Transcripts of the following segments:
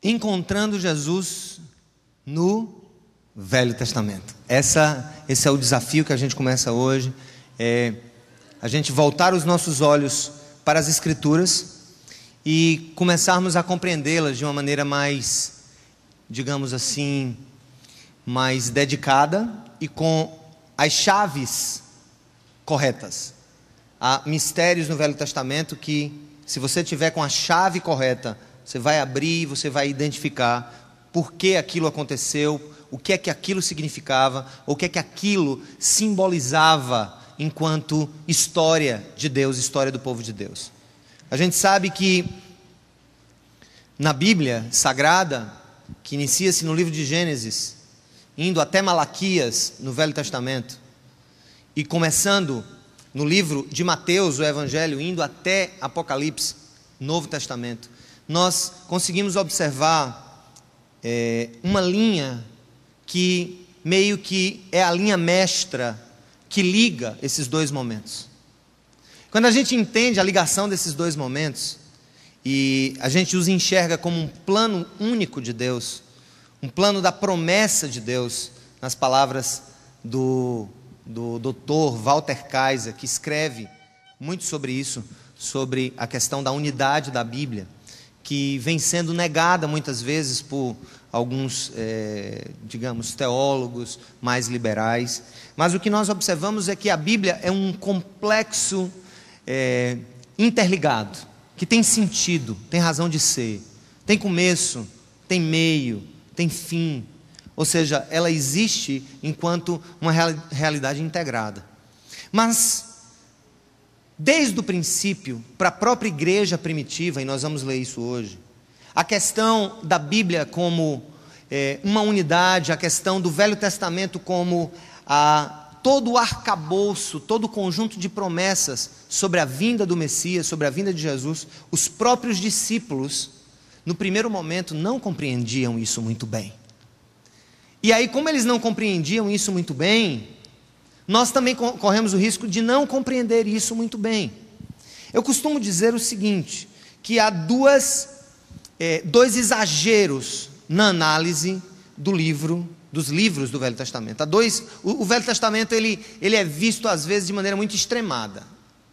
encontrando Jesus no Velho Testamento. Esse é o desafio que a gente começa hoje, a gente voltar os nossos olhos para as Escrituras e começarmos a compreendê-las de uma maneira mais, digamos assim, mais dedicada e com as chaves corretas. Há mistérios no Velho Testamento que, se você tiver com a chave correta, você vai abrir e você vai identificar por que aquilo aconteceu, o que é que aquilo significava, ou o que é que aquilo simbolizava enquanto história de Deus, história do povo de Deus. A gente sabe que na Bíblia Sagrada, que inicia-se no livro de Gênesis, indo até Malaquias, no Velho Testamento, e começando no livro de Mateus, o Evangelho, indo até Apocalipse, Novo Testamento, nós conseguimos observar uma linha que meio que é a linha mestra que liga esses dois momentos. Quando a gente entende a ligação desses dois momentos, e a gente os enxerga como um plano único de Deus, um plano da promessa de Deus, nas palavras do Dr. Walter Kaiser, que escreve muito sobre isso, sobre a questão da unidade da Bíblia, que vem sendo negada muitas vezes por alguns, digamos, teólogos mais liberais. Mas o que nós observamos é que a Bíblia é um complexo interligado, que tem sentido, tem razão de ser, tem começo, tem meio, tem fim. Ou seja, ela existe enquanto uma realidade integrada. Mas, desde o princípio, para a própria igreja primitiva, e nós vamos ler isso hoje, a questão da Bíblia como uma unidade, a questão do Velho Testamento como todo o arcabouço, todo o conjunto de promessas sobre a vinda do Messias, sobre a vinda de Jesus, os próprios discípulos, no primeiro momento, não compreendiam isso muito bem. E aí, como eles não compreendiam isso muito bem, nós também corremos o risco de não compreender isso muito bem. Eu costumo dizer o seguinte, que há dois exageros na análise dos livros do Velho Testamento. O Velho Testamento ele é visto às vezes de maneira muito extremada.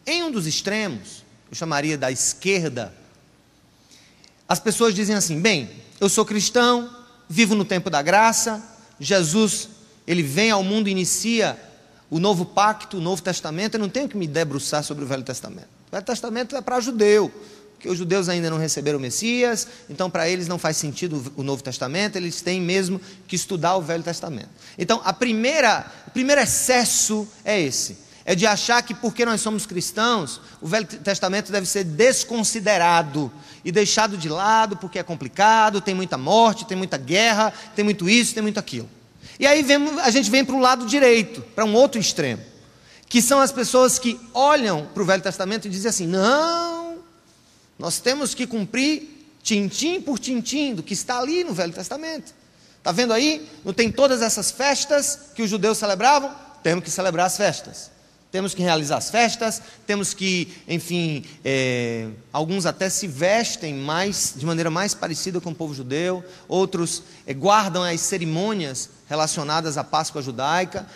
Em um dos extremos, eu chamaria da esquerda, as pessoas dizem assim: bem, eu sou cristão, vivo no tempo da graça, Jesus, ele vem ao mundo e inicia o novo pacto, o Novo Testamento, eu não tenho que me debruçar sobre o Velho Testamento. O Velho Testamento é para judeu, porque os judeus ainda não receberam o Messias, então para eles não faz sentido o Novo Testamento, eles têm mesmo que estudar o Velho Testamento. Então, o primeiro excesso é esse, é de achar que porque nós somos cristãos, o Velho Testamento deve ser desconsiderado e deixado de lado, porque é complicado, tem muita morte, tem muita guerra, tem muito isso, tem muito aquilo. E aí a gente vem para o lado direito, para um outro extremo, que são as pessoas que olham para o Velho Testamento e dizem assim: não, nós temos que cumprir tintim por tintim do que está ali no Velho Testamento. Está vendo aí? Não tem todas essas festas que os judeus celebravam? Temos que celebrar as festas. Temos que realizar as festas, temos que, enfim, alguns até se vestem de maneira mais parecida com o povo judeu, outros guardam as cerimônias relacionadas à Páscoa judaica.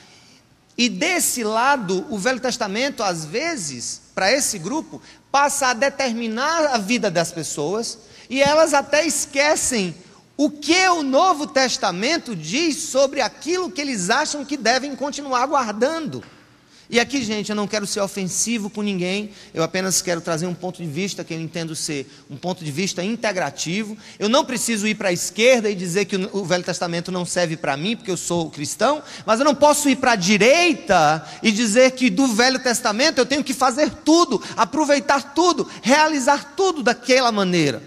E desse lado, o Velho Testamento, às vezes, para esse grupo, passa a determinar a vida das pessoas, e elas até esquecem o que o Novo Testamento diz sobre aquilo que eles acham que devem continuar guardando. E aqui, gente, eu não quero ser ofensivo com ninguém, eu apenas quero trazer um ponto de vista que eu entendo ser um ponto de vista integrativo. Eu não preciso ir para a esquerda e dizer que o Velho Testamento não serve para mim, porque eu sou cristão, mas eu não posso ir para a direita e dizer que do Velho Testamento eu tenho que fazer tudo, aproveitar tudo, realizar tudo daquela maneira.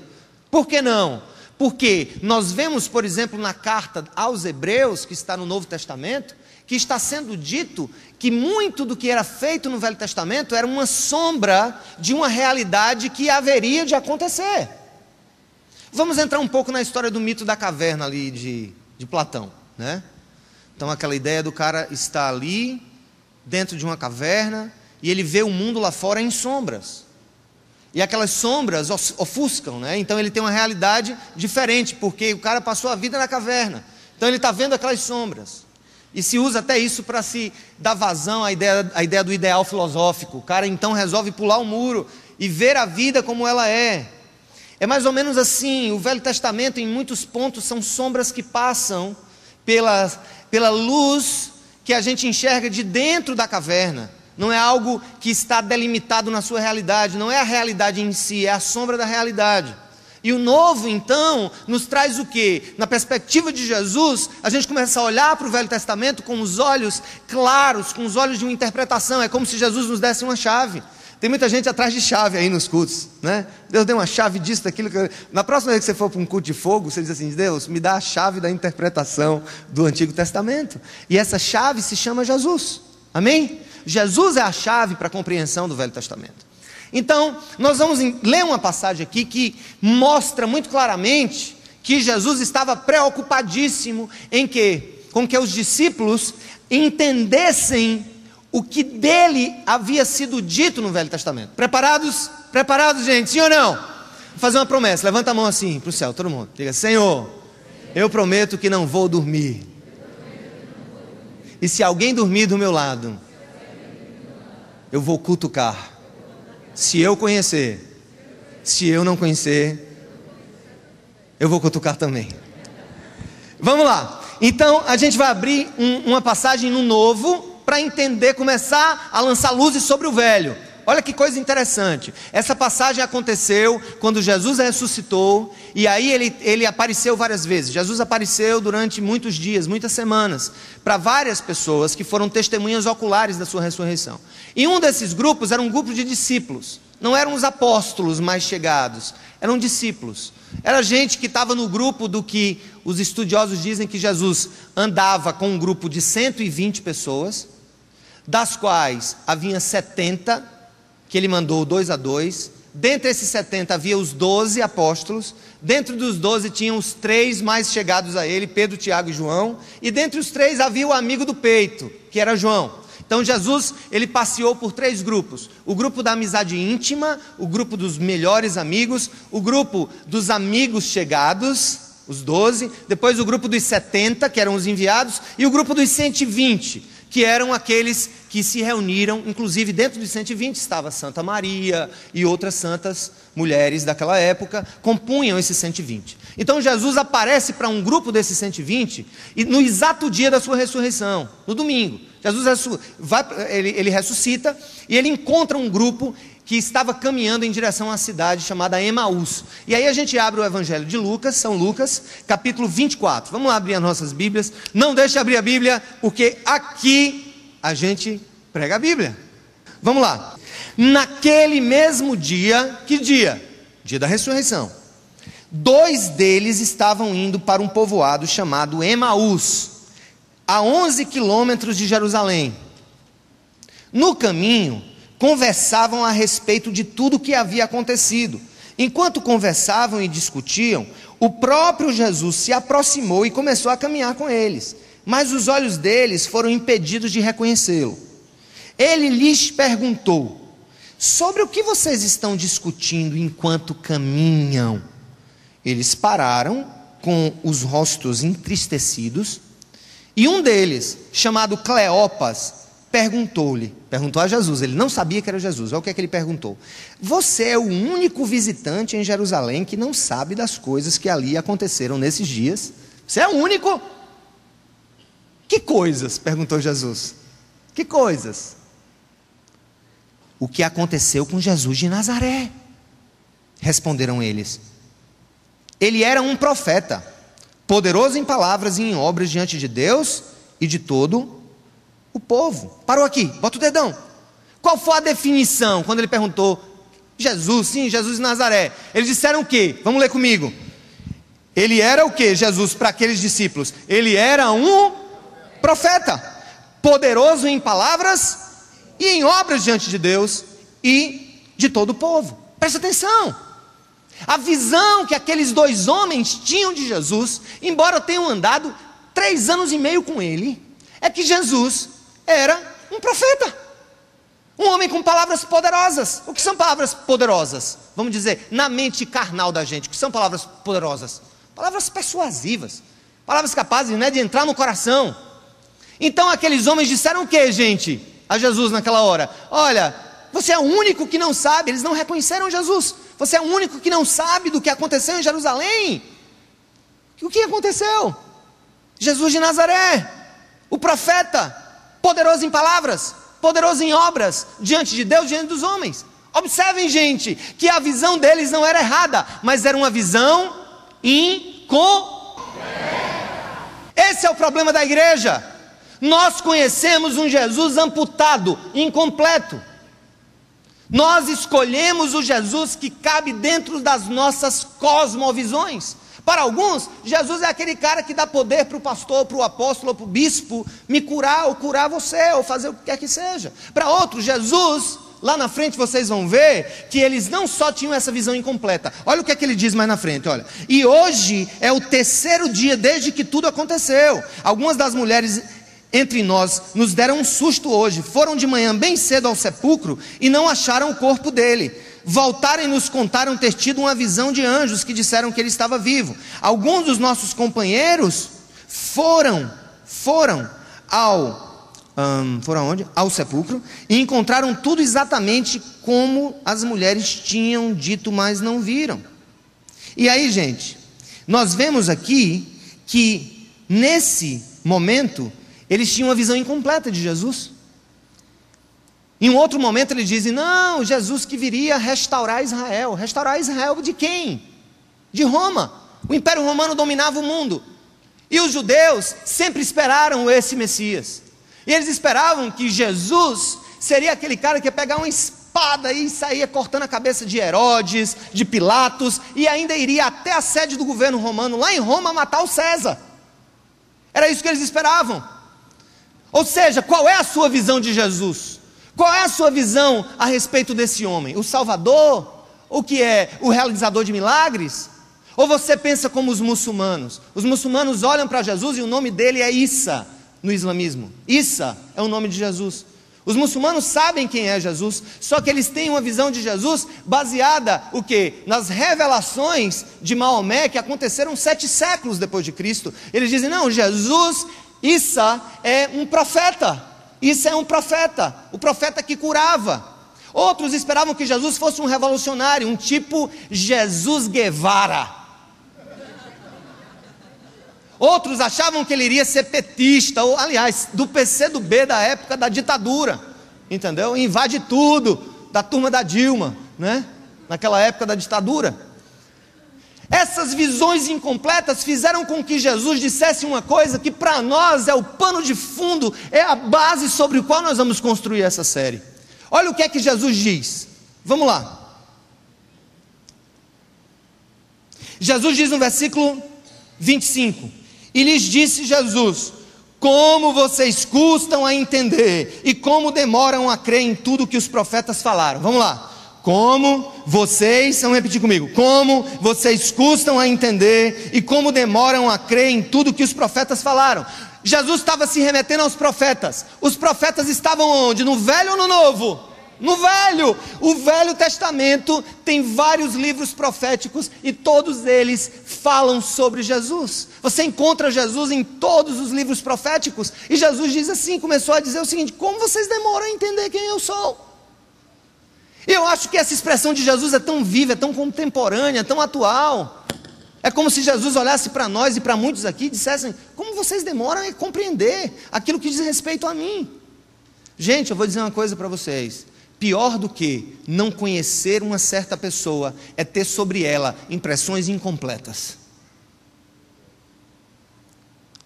Por que não? Porque nós vemos, por exemplo, na carta aos Hebreus, que está no Novo Testamento, que está sendo dito que muito do que era feito no Velho Testamento era uma sombra de uma realidade que haveria de acontecer. Vamos entrar um pouco na história do mito da caverna ali de Platão, né? Então aquela ideia do cara estar ali, dentro de uma caverna, e ele vê o mundo lá fora em sombras. e aquelas sombras ofuscam, né? Então ele tem uma realidade diferente, porque o cara passou a vida na caverna, então ele está vendo aquelas sombras, e se usa até isso para se dar vazão à ideia do ideal filosófico. O cara então resolve pular o muro e ver a vida como ela é. É mais ou menos assim. O Velho Testamento, em muitos pontos, são sombras que passam pela luz que a gente enxerga de dentro da caverna. Não é algo que está delimitado na sua realidade, não é a realidade em si, é a sombra da realidade. E o novo, então, nos traz o quê? Na perspectiva de Jesus, a gente começa a olhar para o Velho Testamento com os olhos claros, com os olhos de uma interpretação. É como se Jesus nos desse uma chave. Tem muita gente atrás de chave aí nos cultos, né? Deus deu uma chave disso, daquilo. Na próxima vez que você for para um culto de fogo, você diz assim: Deus, me dá a chave da interpretação do Antigo Testamento. E essa chave se chama Jesus. Amém? Jesus é a chave para a compreensão do Velho Testamento. Então, nós vamos ler uma passagem aqui que mostra muito claramente que Jesus estava preocupadíssimo com que os discípulos entendessem o que dele havia sido dito no Velho Testamento. Preparados? Preparados, gente? Sim ou não? Vou fazer uma promessa. Levanta a mão assim para o céu, todo mundo. Diga: Senhor, eu prometo que não vou dormir. E se alguém dormir do meu lado, eu vou cutucar. Se eu conhecer, se eu não conhecer, eu vou cutucar também. Vamos lá. Então a gente vai abrir uma passagem no Novo para entender, começar a lançar luzes sobre o velho. Olha que coisa interessante. Essa passagem aconteceu quando Jesus ressuscitou, e aí ele apareceu várias vezes. Jesus apareceu durante muitos dias, muitas semanas, para várias pessoas que foram testemunhas oculares da sua ressurreição. E um desses grupos era um grupo de discípulos. Não eram os apóstolos mais chegados, eram discípulos. Era gente que estava no grupo do que os estudiosos dizem que Jesus andava com um grupo de 120 pessoas, das quais havia 70 que ele mandou 2 a 2. Dentre esses 70 havia os 12 apóstolos. Dentro dos 12 tinham os 3 mais chegados a ele, Pedro, Tiago e João. E dentre os 3 havia o amigo do peito, que era João. Então Jesus, ele passeou por 3 grupos: o grupo da amizade íntima, o grupo dos melhores amigos, o grupo dos amigos chegados, os 12, depois o grupo dos 70, que eram os enviados, e o grupo dos 120, que eram aqueles que se reuniram. Inclusive dentro dos 120 estava Santa Maria e outras santas mulheres daquela época, compunham esses 120. Então Jesus aparece para um grupo desses 120 e no exato dia da sua ressurreição, no domingo. Jesus ele ressuscita e ele encontra um grupo que estava caminhando em direção a uma cidade chamada Emaús. E aí a gente abre o Evangelho de Lucas, São Lucas, capítulo 24. Vamos lá abrir as nossas Bíblias. Não deixe abrir a Bíblia, porque aqui a gente prega a Bíblia. Vamos lá. Naquele mesmo dia, que dia? Dia da ressurreição. 2 deles estavam indo para um povoado chamado Emaús, a 11 quilômetros de Jerusalém. No caminho, conversavam a respeito de tudo o que havia acontecido. Enquanto conversavam e discutiam, o próprio Jesus se aproximou e começou a caminhar com eles, mas os olhos deles foram impedidos de reconhecê-lo. Ele lhes perguntou: sobre o que vocês estão discutindo enquanto caminham? Eles pararam com os rostos entristecidos, e um deles, chamado Cleopas, perguntou a Jesus. Ele não sabia que era Jesus. Olha o que é que ele perguntou: você é o único visitante em Jerusalém que não sabe das coisas que ali aconteceram nesses dias? Você é o único? Que coisas? Perguntou Jesus. Que coisas? O que aconteceu com Jesus de Nazaré, responderam eles. Ele era um profeta, poderoso em palavras e em obras diante de Deus e de todo o povo. Parou aqui, bota o dedão. Qual foi a definição quando ele perguntou? Jesus, sim, Jesus de Nazaré. Eles disseram o quê? Vamos ler comigo. Ele era o quê, Jesus, para aqueles discípulos? Ele era um profeta, poderoso em palavras e em obras diante de Deus e de todo o povo. Presta atenção. A visão que aqueles 2 homens tinham de Jesus, embora tenham andado 3 anos e meio com ele, é que Jesus era um profeta. Um homem com palavras poderosas. O que são palavras poderosas? Vamos dizer, na mente carnal da gente. O que são palavras poderosas? Palavras persuasivas. Palavras capazes, né, de entrar no coração. Então aqueles homens disseram o que, gente? A Jesus naquela hora. Olha, você é o único que não sabe. Eles não reconheceram Jesus. Você é o único que não sabe do que aconteceu em Jerusalém. O que aconteceu? Jesus de Nazaré, o profeta, poderoso em palavras, poderoso em obras, diante de Deus, diante dos homens. Observem, gente, que a visão deles não era errada, mas era uma visão incompleta. Esse é o problema da igreja. Nós conhecemos um Jesus amputado, incompleto. Nós escolhemos o Jesus que cabe dentro das nossas cosmovisões. Para alguns, Jesus é aquele cara que dá poder para o pastor, para o apóstolo, para o bispo, me curar ou curar você, ou fazer o que quer que seja. Para outros, Jesus, lá na frente vocês vão ver, que eles não só tinham essa visão incompleta. Olha o que é que ele diz mais na frente, olha. E hoje é o 3º dia desde que tudo aconteceu. Algumas das mulheres entre nós nos deram um susto hoje. Foram de manhã bem cedo ao sepulcro e não acharam o corpo dele. Voltaram e nos contaram ter tido uma visão de anjos que disseram que ele estava vivo. Alguns dos nossos companheiros foram ao sepulcro e encontraram tudo exatamente como as mulheres tinham dito, mas não viram. E aí, gente, nós vemos aqui que nesse momento eles tinham uma visão incompleta de Jesus. Em um outro momento eles dizem, não, Jesus que viria restaurar Israel. Restaurar Israel de quem? De Roma. O Império Romano dominava o mundo. E os judeus sempre esperaram esse Messias. E eles esperavam que Jesus seria aquele cara que ia pegar uma espada e saía cortando a cabeça de Herodes, de Pilatos, e ainda iria até a sede do governo romano, lá em Roma, matar o César. Era isso que eles esperavam. Ou seja, qual é a sua visão de Jesus? Qual é a sua visão a respeito desse homem? O Salvador? O que é? O realizador de milagres? Ou você pensa como os muçulmanos? Os muçulmanos olham para Jesus e o nome dele é Issa no islamismo. Issa é o nome de Jesus. Os muçulmanos sabem quem é Jesus, só que eles têm uma visão de Jesus baseada, o quê? Nas revelações de Maomé que aconteceram 7 séculos depois de Cristo. Eles dizem, não, Jesus, Issa é um profeta. Isso é um profeta, o profeta que curava. Outros esperavam que Jesus fosse um revolucionário, um tipo Jesus Guevara. Outros achavam que ele iria ser petista, ou aliás, do PCdoB da época da ditadura, entendeu? Invade tudo, da turma da Dilma, né? Naquela época da ditadura. Essas visões incompletas fizeram com que Jesus dissesse uma coisa que para nós é o pano de fundo, é a base sobre o qual nós vamos construir essa série. Olha o que é que Jesus diz. Vamos lá. Jesus diz no versículo 25: e lhes disse Jesus, como vocês custam a entender e como demoram a crer em tudo que os profetas falaram. Vamos lá. Como vocês, vamos repetir comigo, como vocês custam a entender e como demoram a crer em tudo que os profetas falaram. Jesus estava se remetendo aos profetas. Os profetas estavam onde? No Velho ou no Novo? No Velho. O Velho Testamento tem vários livros proféticos e todos eles falam sobre Jesus. Você encontra Jesus em todos os livros proféticos. E Jesus diz assim, começou a dizer o seguinte: como vocês demoram a entender quem eu sou? Eu acho que essa expressão de Jesus é tão viva, é tão contemporânea, tão atual. É como se Jesus olhasse para nós e para muitos aqui e dissessem: como vocês demoram a compreender aquilo que diz respeito a mim? Gente, eu vou dizer uma coisa para vocês: pior do que não conhecer uma certa pessoa é ter sobre ela impressões incompletas.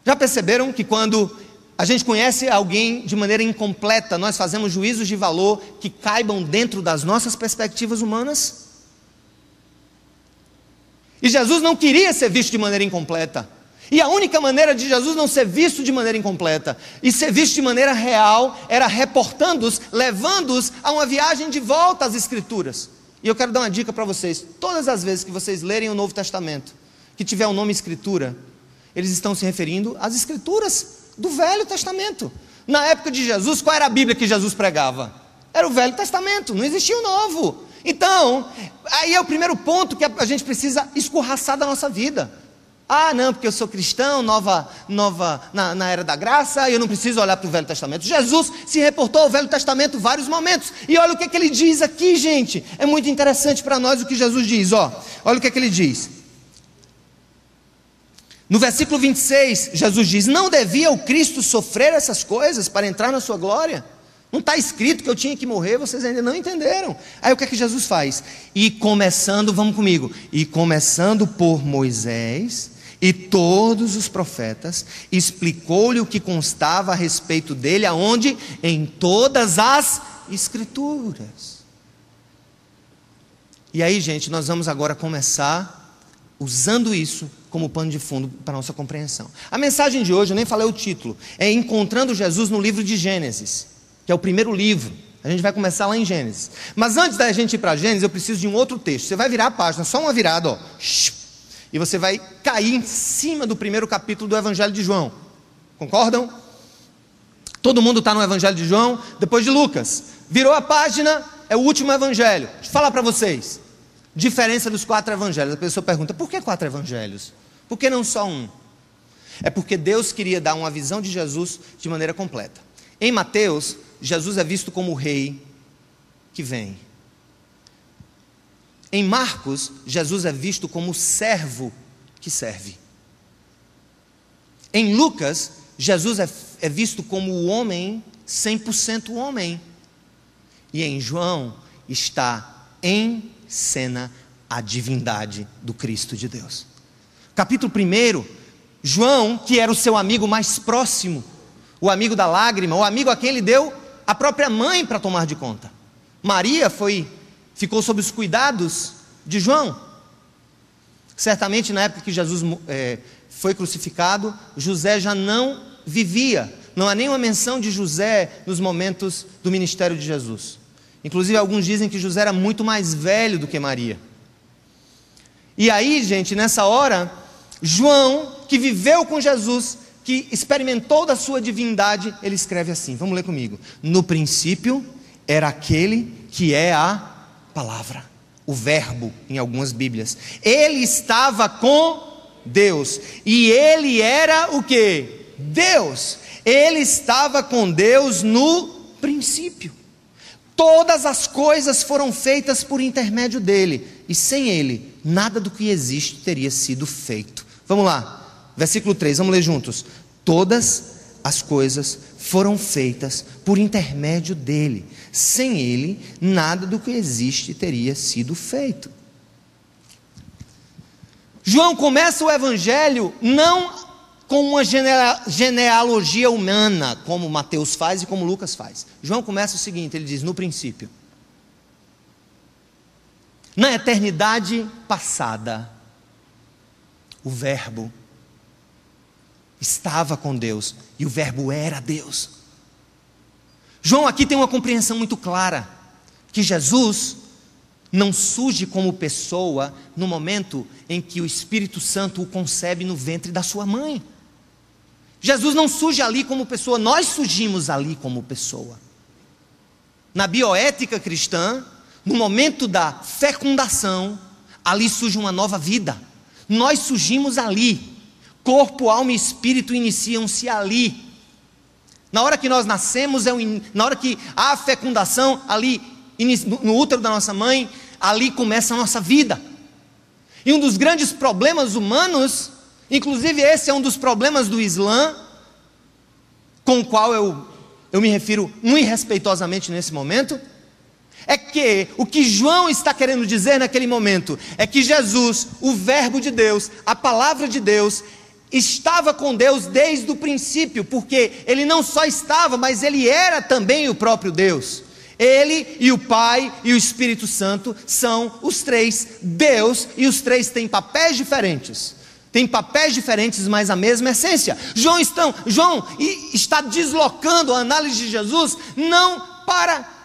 Já perceberam que quando a gente conhece alguém de maneira incompleta, nós fazemos juízos de valor que caibam dentro das nossas perspectivas humanas? E Jesus não queria ser visto de maneira incompleta. E a única maneira de Jesus não ser visto de maneira incompleta e ser visto de maneira real era reportando-os, levando-os a uma viagem de volta às Escrituras. E eu quero dar uma dica para vocês: todas as vezes que vocês lerem o Novo Testamento, que tiver o nome Escritura, eles estão se referindo às Escrituras do Velho Testamento. Na época de Jesus, qual era a Bíblia que Jesus pregava? Era o Velho Testamento, não existia o Novo. Então, aí é o primeiro ponto que a gente precisa escorraçar da nossa vida. Ah, não, porque eu sou cristão, na era da graça, eu não preciso olhar para o Velho Testamento. Jesus se reportou ao Velho Testamento vários momentos. E olha o que ele diz aqui, gente. É muito interessante para nós o que Jesus diz. Olha o que ele diz. No versículo 26, Jesus diz: não devia o Cristo sofrer essas coisas para entrar na sua glória? Não está escrito que eu tinha que morrer, vocês ainda não entenderam. Aí o que Jesus faz? E começando, vamos comigo, e começando por Moisés e todos os profetas, explicou-lhe o que constava a respeito dele, aonde? Em todas as Escrituras. E aí, gente, nós vamos agora começar usando isso como pano de fundo para a nossa compreensão. A mensagem de hoje, eu nem falei o título, é Encontrando Jesus no livro de Gênesis, que é o primeiro livro. A gente vai começar lá em Gênesis. Mas antes da gente ir para Gênesis, eu preciso de um outro texto. Você vai virar a página, só uma virada, e você vai cair em cima do primeiro capítulo do Evangelho de João. Concordam? Todo mundo está no Evangelho de João, depois de Lucas. Virou a página, é o último Evangelho. Deixa eu falar para vocês. Diferença dos 4 Evangelhos. A pessoa pergunta, por que 4 Evangelhos? Por que não só um? É porque Deus queria dar uma visão de Jesus de maneira completa. Em Mateus, Jesus é visto como o rei que vem. Em Marcos, Jesus é visto como o servo que serve. Em Lucas, Jesus é visto como o homem, 100% homem. E em João está em cena a divindade do Cristo de Deus. Capítulo 1, João, que era o seu amigo mais próximo, o amigo da lágrima, o amigo a quem ele deu a própria mãe para tomar de conta. Maria ficou sob os cuidados de João. Certamente na época que Jesus foi crucificado, José já não vivia. Não há nenhuma menção de José nos momentos do ministério de Jesus. Inclusive alguns dizem que José era muito mais velho do que Maria. E aí, gente, nessa hora, João, que viveu com Jesus, que experimentou da sua divindade, ele escreve assim, vamos ler comigo: no princípio era aquele que é a palavra, o verbo em algumas bíblias. Ele estava com Deus, e ele era o que? Deus. Ele estava com Deus no princípio. Todas as coisas foram feitas por intermédio dele, e sem ele, nada do que existe teria sido feito. Vamos lá. Versículo 3, vamos ler juntos. Todas as coisas foram feitas por intermédio dele. Sem ele, nada do que existe teria sido feito. João começa o Evangelho não com uma genealogia humana, como Mateus faz e como Lucas faz. João começa o seguinte, ele diz: no princípio, na eternidade passada, o Verbo estava com Deus, e o Verbo era Deus. João aqui tem uma compreensão muito clara, que Jesus não surge como pessoa no momento em que o Espírito Santo o concebe no ventre da sua mãe. Jesus não surge ali como pessoa, nós surgimos ali como pessoa. Na bioética cristã, no momento da fecundação, ali surge uma nova vida. Nós surgimos ali. Corpo, alma e espírito iniciam-se ali. Na hora que nós nascemos, na hora que há a fecundação, ali no útero da nossa mãe, ali começa a nossa vida. E um dos grandes problemas humanos, inclusive esse é um dos problemas do Islã, com o qual eu me refiro muito irrespeitosamente nesse momento, é que o que João está querendo dizer naquele momento, é que Jesus, o Verbo de Deus, a Palavra de Deus, estava com Deus desde o princípio, porque ele não só estava, mas ele era também o próprio Deus. Ele e o Pai e o Espírito Santo são os três Deus, e os três têm papéis diferentes. Tem papéis diferentes, mas a mesma essência. João está deslocando a análise de Jesus não para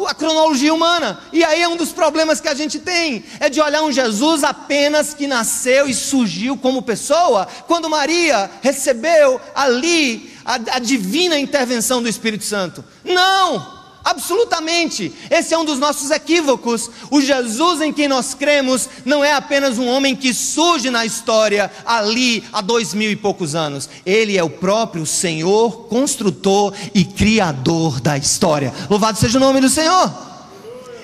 a cronologia humana. E aí é um dos problemas que a gente tem, é de olhar um Jesus apenas que nasceu e surgiu como pessoa, quando Maria recebeu ali a divina intervenção do Espírito Santo. Não! Absolutamente. Esse é um dos nossos equívocos. O Jesus em quem nós cremos não é apenas um homem que surge na história ali há 2000 e poucos anos. Ele é o próprio Senhor, construtor e criador da história. Louvado seja o nome do Senhor.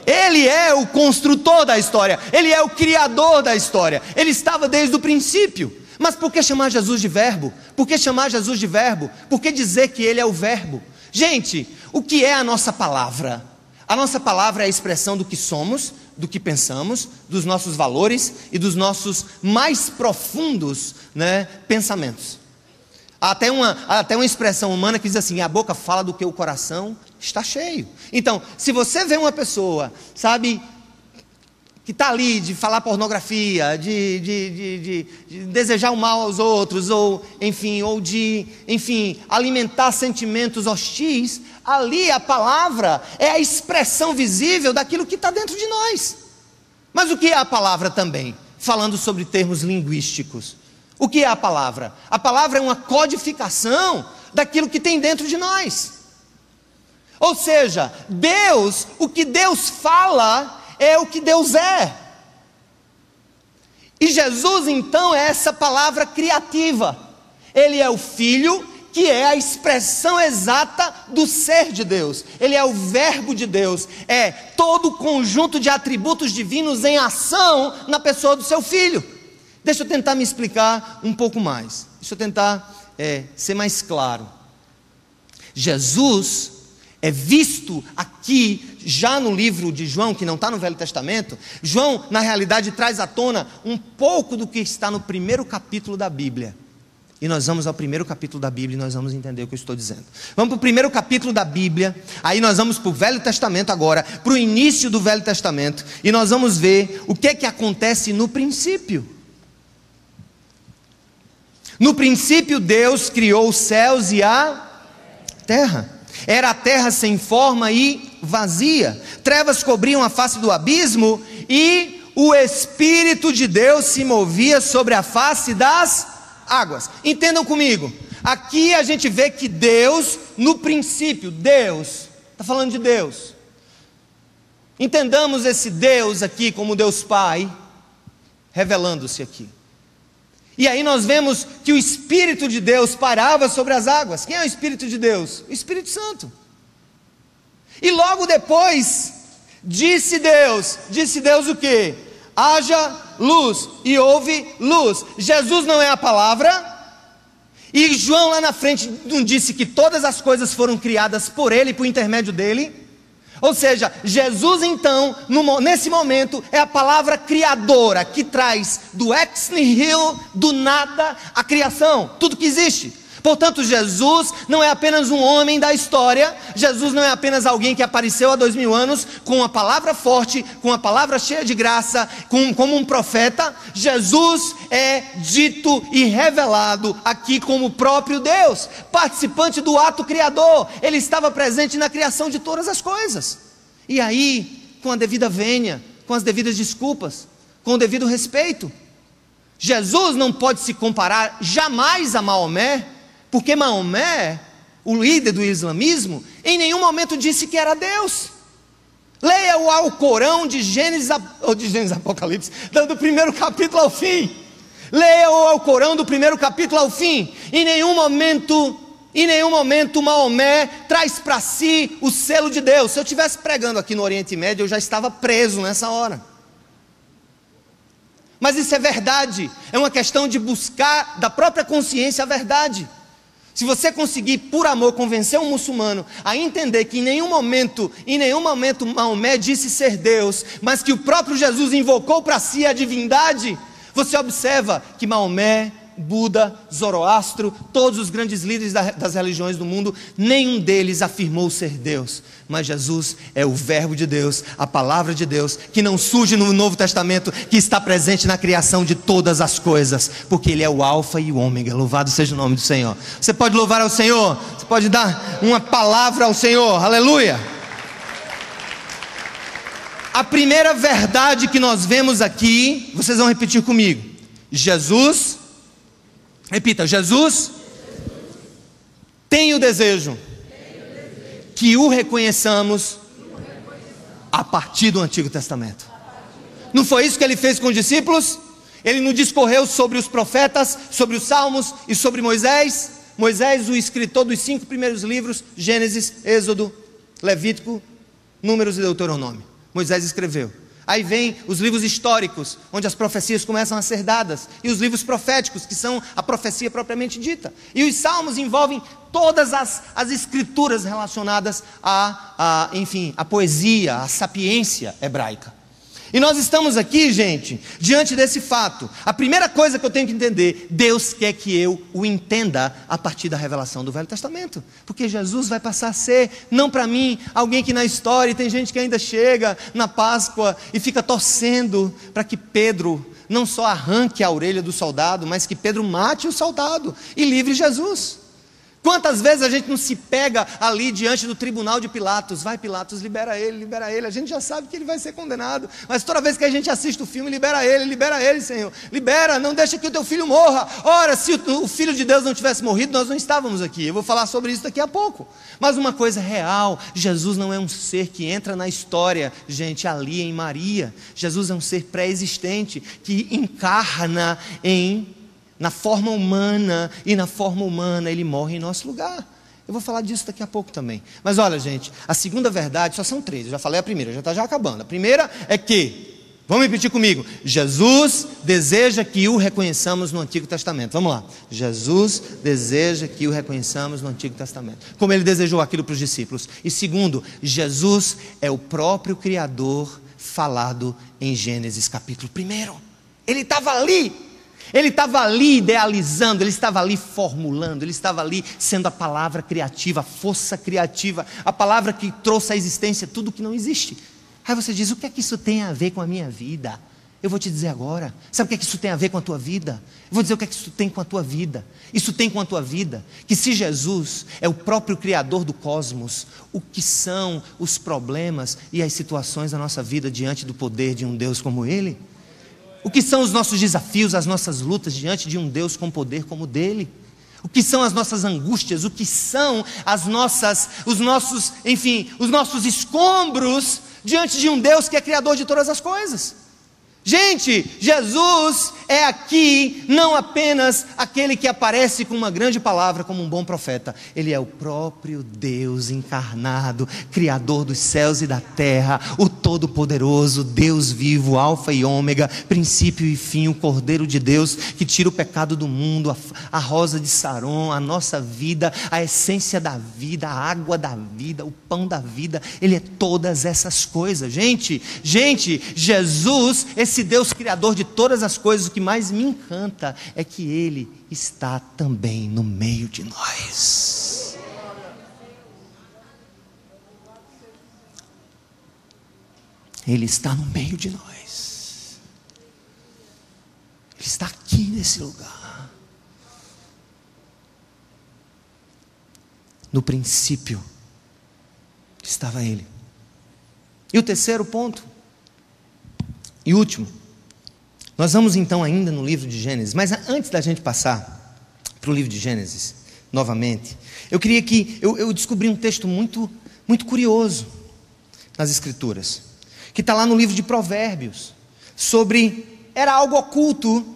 Ele é o construtor da história. Ele é o criador da história. Ele estava desde o princípio. Mas por que chamar Jesus de verbo? Por que chamar Jesus de verbo? Por que dizer que ele é o verbo? Gente, o que é a nossa palavra? A nossa palavra é a expressão do que somos, do que pensamos, dos nossos valores e dos nossos mais profundos, pensamentos. Há até uma expressão humana que diz assim: a boca fala do que o coração está cheio. Então, se você vê uma pessoa, sabe, que está ali de falar pornografia, de desejar o mal aos outros, ou de alimentar sentimentos hostis, ali a palavra é a expressão visível daquilo que está dentro de nós. Mas o que é a palavra também? Falando sobre termos linguísticos. O que é a palavra? A palavra é uma codificação daquilo que tem dentro de nós. Ou seja, Deus, o que Deus fala é o que Deus é. E Jesus então é essa palavra criativa. Ele é o Filho, que é a expressão exata do ser de Deus. Ele é o verbo de Deus. É todo o conjunto de atributos divinos em ação na pessoa do seu Filho. Deixa eu tentar me explicar um pouco mais. Deixa eu tentar ser mais claro. Jesus é visto aqui, já no livro de João, que não está no Velho Testamento. João, na realidade, traz à tona um pouco do que está no primeiro capítulo da Bíblia. E nós vamos ao primeiro capítulo da Bíblia e nós vamos entender o que eu estou dizendo. Vamos para o primeiro capítulo da Bíblia, aí nós vamos para o Velho Testamento agora, para o início do Velho Testamento, e nós vamos ver o que é que acontece no princípio. No princípio Deus criou os céus e a terra. Era a terra sem forma e vazia. Trevas cobriam a face do abismo e o Espírito de Deus se movia sobre a face das águas. Entendam comigo. Aqui a gente vê que Deus, no princípio, Deus, está falando de Deus. Entendamos esse Deus aqui como Deus Pai, revelando-se aqui. E aí nós vemos que o Espírito de Deus parava sobre as águas. Quem é o Espírito de Deus? O Espírito Santo. E logo depois, disse Deus o quê? Haja luz, e houve luz. Jesus não é a palavra, e João lá na frente não disse que todas as coisas foram criadas por ele, por intermédio dele? Ou seja, Jesus então, nesse momento, é a palavra criadora, que traz do ex nihilo, do nada, a criação, tudo que existe. Portanto, Jesus não é apenas um homem da história. Jesus não é apenas alguém que apareceu há 2000 anos, com uma palavra forte, com uma palavra cheia de graça, como um profeta. Jesus é dito e revelado aqui como o próprio Deus, participante do ato criador. Ele estava presente na criação de todas as coisas. E aí, com a devida vênia, com as devidas desculpas, com o devido respeito, Jesus não pode se comparar jamais a Maomé, porque Maomé, o líder do islamismo, em nenhum momento disse que era Deus. Leia o Alcorão de Gênesis Apocalipse, do primeiro capítulo ao fim. Leia o Alcorão do primeiro capítulo ao fim. Em nenhum momento Maomé traz para si o selo de Deus. Se eu estivesse pregando aqui no Oriente Médio, eu já estava preso nessa hora. Mas isso é verdade, é uma questão de buscar da própria consciência a verdade. Se você conseguir, por amor, convencer um muçulmano a entender que em nenhum momento Maomé disse ser Deus, mas que o próprio Jesus invocou para si a divindade, você observa que Maomé, Buda, Zoroastro, todos os grandes líderes das religiões do mundo, nenhum deles afirmou ser Deus, mas Jesus é o verbo de Deus, a palavra de Deus, que não surge no Novo Testamento, que está presente na criação de todas as coisas, porque Ele é o alfa e o ômega. Louvado seja o nome do Senhor. Você pode louvar ao Senhor, você pode dar uma palavra ao Senhor, aleluia. A primeira verdade que nós vemos aqui, vocês vão repetir comigo: Jesus, repita, Jesus tem o desejo que o reconheçamos a partir do Antigo Testamento. Não foi isso que ele fez com os discípulos? Ele não discorreu sobre os profetas, sobre os salmos e sobre Moisés? Moisés, o escritor dos 5 primeiros livros, Gênesis, Êxodo, Levítico, Números e Deuteronômio. Moisés escreveu. Aí vem os livros históricos, onde as profecias começam a ser dadas, e os livros proféticos, que são a profecia propriamente dita. E os salmos envolvem todas as escrituras relacionadas enfim, a poesia, a sapiência hebraica. E nós estamos aqui, gente, diante desse fato. A primeira coisa que eu tenho que entender: Deus quer que eu o entenda a partir da revelação do Velho Testamento. Porque Jesus vai passar a ser, não para mim, alguém que na história, e tem gente que ainda chega na Páscoa e fica torcendo para que Pedro não só arranque a orelha do soldado, mas que Pedro mate o soldado e livre Jesus. Quantas vezes a gente não se pega ali diante do tribunal de Pilatos? Vai, Pilatos, libera ele. A gente já sabe que ele vai ser condenado, mas toda vez que a gente assiste o filme, libera ele, Senhor. Libera, não deixa que o teu filho morra. Ora, se o Filho de Deus não tivesse morrido, nós não estávamos aqui. Eu vou falar sobre isso daqui a pouco. Mas uma coisa real: Jesus não é um ser que entra na história, gente, ali em Maria. Jesus é um ser pré-existente, que encarna na forma humana, e na forma humana ele morre em nosso lugar. Eu vou falar disso daqui a pouco também. Mas olha, gente, a segunda verdade, só são 3, eu já falei a primeira, já está já acabando. A primeira é que, vamos repetir comigo: Jesus deseja que o reconheçamos no Antigo Testamento. Vamos lá. Jesus deseja que o reconheçamos no Antigo Testamento, como ele desejou aquilo para os discípulos. E segundo, Jesus é o próprio Criador falado em Gênesis capítulo 1. Ele estava ali. Ele estava ali idealizando, ele estava ali formulando, ele estava ali sendo a palavra criativa, a força criativa, a palavra que trouxe à existência tudo que não existe. Aí você diz: o que é que isso tem a ver com a minha vida? Eu vou te dizer agora. Sabe o que é que isso tem a ver com a tua vida? Eu vou dizer o que é que isso tem com a tua vida. Isso tem com a tua vida que, se Jesus é o próprio Criador do cosmos, o que são os problemas e as situações da nossa vida diante do poder de um Deus como Ele? O que são os nossos desafios, as nossas lutas diante de um Deus com poder como o dele? O que são as nossas angústias? O que são os nossos escombros diante de um Deus que é criador de todas as coisas? Gente, Jesus é aqui não apenas aquele que aparece com uma grande palavra como um bom profeta. Ele é o próprio Deus encarnado, Criador dos céus e da terra, o Todo-Poderoso, Deus vivo, Alfa e Ômega, princípio e fim, o Cordeiro de Deus que tira o pecado do mundo, a rosa de Saron, a nossa vida, a essência da vida, a água da vida, o pão da vida. Ele é todas essas coisas. Gente, Jesus, esse Deus criador de todas as coisas, o que mais me encanta é que Ele está também no meio de nós. Ele está no meio de nós. Ele está aqui nesse lugar. No princípio estava Ele. E o terceiro ponto e último, nós vamos então ainda no livro de Gênesis, mas antes da gente passar para o livro de Gênesis novamente, eu queria que eu descobri um texto muito, muito curioso nas Escrituras, que está lá no livro de Provérbios, era algo oculto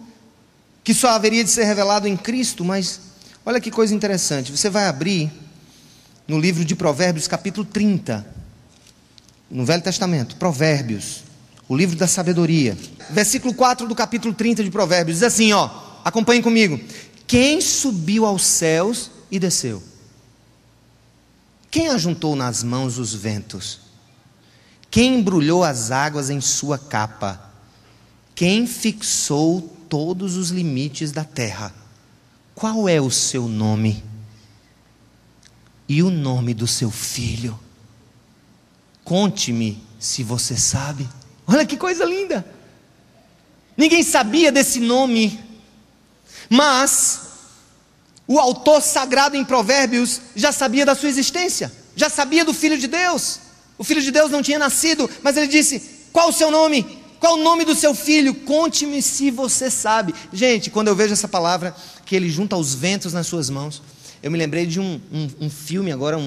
que só haveria de ser revelado em Cristo. Mas olha que coisa interessante, você vai abrir no livro de Provérbios capítulo 30, no Velho Testamento, Provérbios, o livro da sabedoria, versículo 4 do capítulo 30 de Provérbios, diz assim, acompanhe comigo: quem subiu aos céus e desceu? Quem ajuntou nas mãos os ventos? Quem embrulhou as águas em sua capa? Quem fixou todos os limites da terra? Qual é o seu nome? E o nome do seu filho? Conte-me se você sabe. Olha que coisa linda! Ninguém sabia desse nome, mas o autor sagrado em Provérbios já sabia da sua existência, já sabia do Filho de Deus. O Filho de Deus não tinha nascido, mas ele disse: qual o seu nome? Qual o nome do seu filho? Conte-me se você sabe. Gente, quando eu vejo essa palavra, que ele junta os ventos nas suas mãos, eu me lembrei de um filme agora,